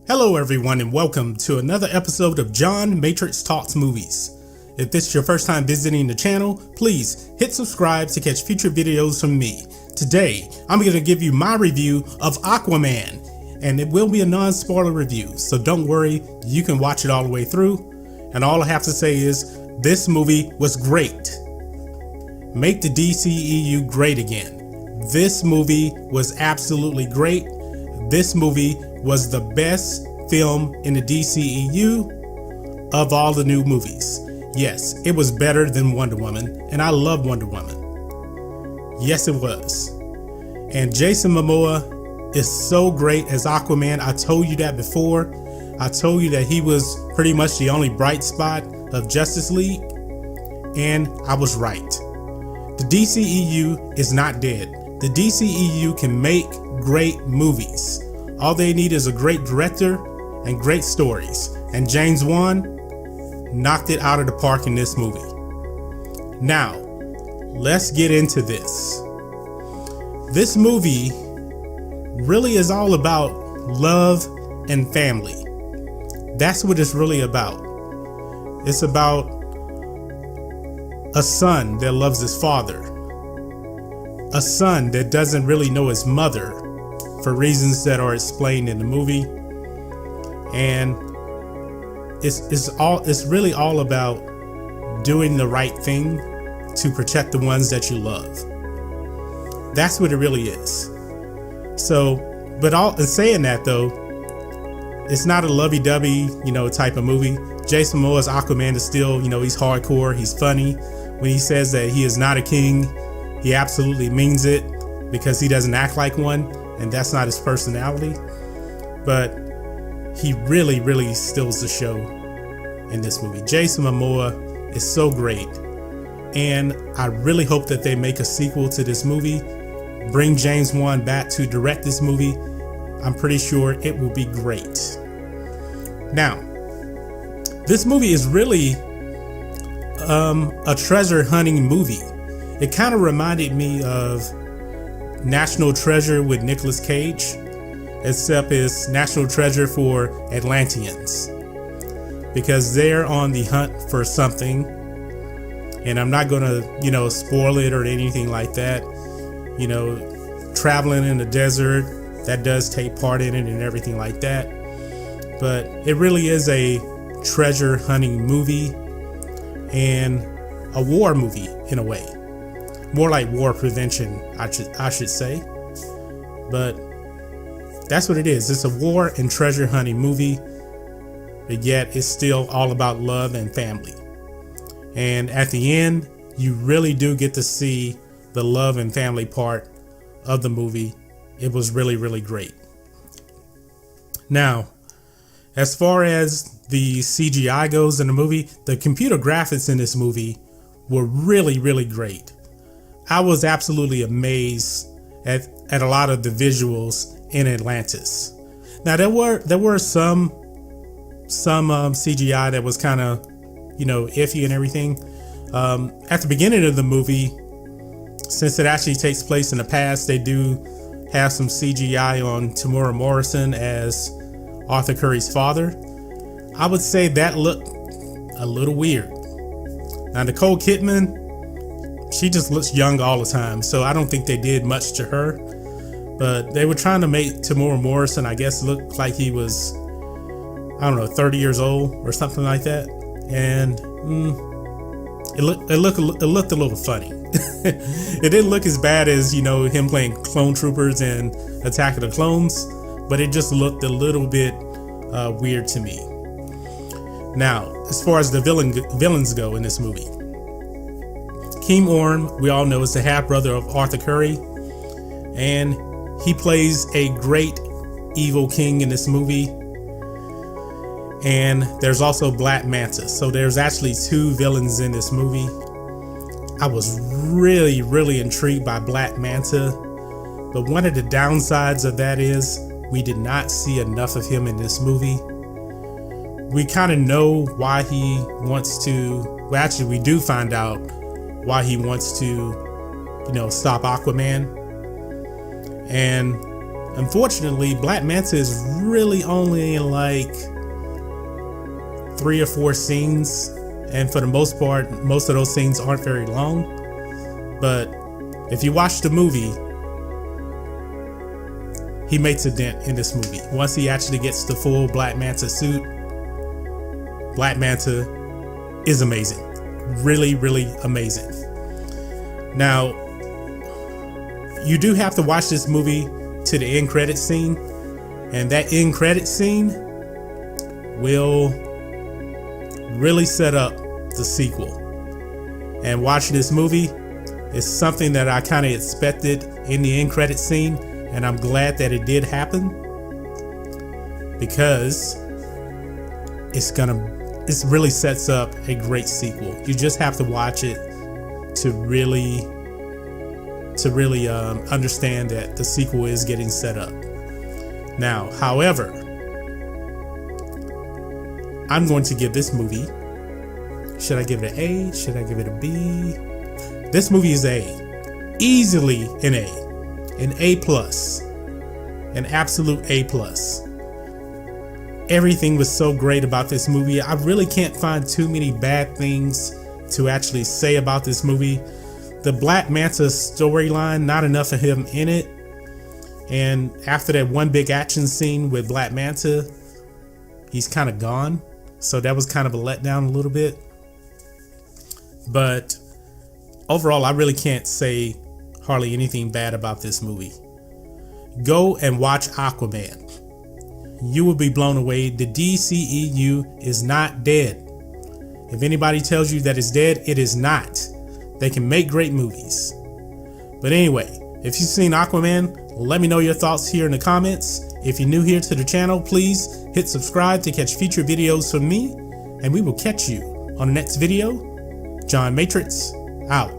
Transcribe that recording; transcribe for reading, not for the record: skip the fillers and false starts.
Hello everyone and welcome to another episode of John Matrixx Talks Movies. If this is your first time visiting the channel, please hit subscribe to catch future videos from me. Today, I'm going to give you my review of Aquaman, and it will be a non-spoiler review, so don't worry, you can watch it all the way through. And all I have to say is, this movie was great. Make the DCEU great again. This movie was absolutely great. This movie was the best film in the DCEU of all the new movies. Yes, it was better than Wonder Woman, and I love Wonder Woman. Yes, it was. And Jason Momoa is so great as Aquaman. I told you that before. I told you that he was pretty much the only bright spot of Justice League, and I was right. The DCEU is not dead. The DCEU can make great movies. All they need is a great director and great stories. And James Wan knocked it out of the park in this movie. Now, let's get into this. This movie really is all about love and family. That's what it's really about. It's about a son that loves his father. A son that doesn't really know his mother for reasons that are explained in the movie. And it's really all about doing the right thing to protect the ones that you love. That's what it really is. So, but in saying that though, it's not a lovey-dovey, type of movie. Jason Momoa's Aquaman is still, he's hardcore, he's funny. When he says that he is not a king, he absolutely means it, because he doesn't act like one, and that's not his personality. But he really, really steals the show in this movie. Jason Momoa is so great, and I really hope that they make a sequel to this movie. Bring James Wan back to direct this movie. I'm pretty sure it will be great. Now, this movie is really a treasure hunting movie. It kind of reminded me of National Treasure with Nicolas Cage, except it's National Treasure for Atlanteans, because they're on the hunt for something. And I'm not gonna, spoil it or anything like that. Traveling in the desert, that does take part in it and everything like that. But it really is a treasure hunting movie and a war movie in a way. More like war prevention, I should say. But that's what it is. It's a war and treasure hunting movie, but yet it's still all about love and family. And at the end, you really do get to see the love and family part of the movie. It was really, really great. Now, as far as the CGI goes in the movie, the computer graphics in this movie were really, really great. I was absolutely amazed at a lot of the visuals in Atlantis. Now there were some CGI that was kind of iffy and everything. At the beginning of the movie, since it actually takes place in the past, they do have some CGI on Tamora Morrison as Arthur Curry's father. I would say that looked a little weird. Now Nicole Kidman, she just looks young all the time, so I don't think they did much to her. But they were trying to make Tamora Morrison, I guess, look like he was, 30 years old or something like that. And it looked a little funny. It didn't look as bad as him playing Clone Troopers and Attack of the Clones, but it just looked a little bit weird to me. Now, as far as the villains go in this movie, Keem Orm, we all know, is the half-brother of Arthur Curry, and he plays a great evil king in this movie. And there's also Black Manta, so there's actually two villains in this movie. I was really, really intrigued by Black Manta, but one of the downsides of that is we did not see enough of him in this movie. We kind of know why he wants to, well, actually we do find out why he wants to, stop Aquaman. And Unfortunately, Black Manta is really only in like 3 or 4 scenes, and for the most part, most of those scenes aren't very long. But if you watch the movie, he makes a dent in this movie. Once he actually gets the full Black Manta suit, Black Manta is amazing. Really, really amazing. Now, you do have to watch this movie to the end credit scene, and that end credit scene will really set up the sequel. And watching this movie is something that I kind of expected in the end credit scene, and I'm glad that it did happen, because it really sets up a great sequel. You just have to watch it to really understand that the sequel is getting set up. Now, however, I'm going to give this movie, should I give it an A? Should I give it a B? This movie is A. Easily an A. An A+. An absolute A+. Everything was so great about this movie. I really can't find too many bad things to actually say about this movie. The Black Manta storyline, not enough of him in it. And after that one big action scene with Black Manta, he's kind of gone. So that was kind of a letdown a little bit. But overall, I really can't say hardly anything bad about this movie. Go and watch Aquaman. You will be blown away. The DCEU is not dead. If anybody tells you that it's dead, it is not. They can make great movies. But anyway, if you've seen Aquaman, let me know your thoughts here in the comments. If you're new here to the channel, please hit subscribe to catch future videos from me, and we will catch you on the next video. John Matrixx, out.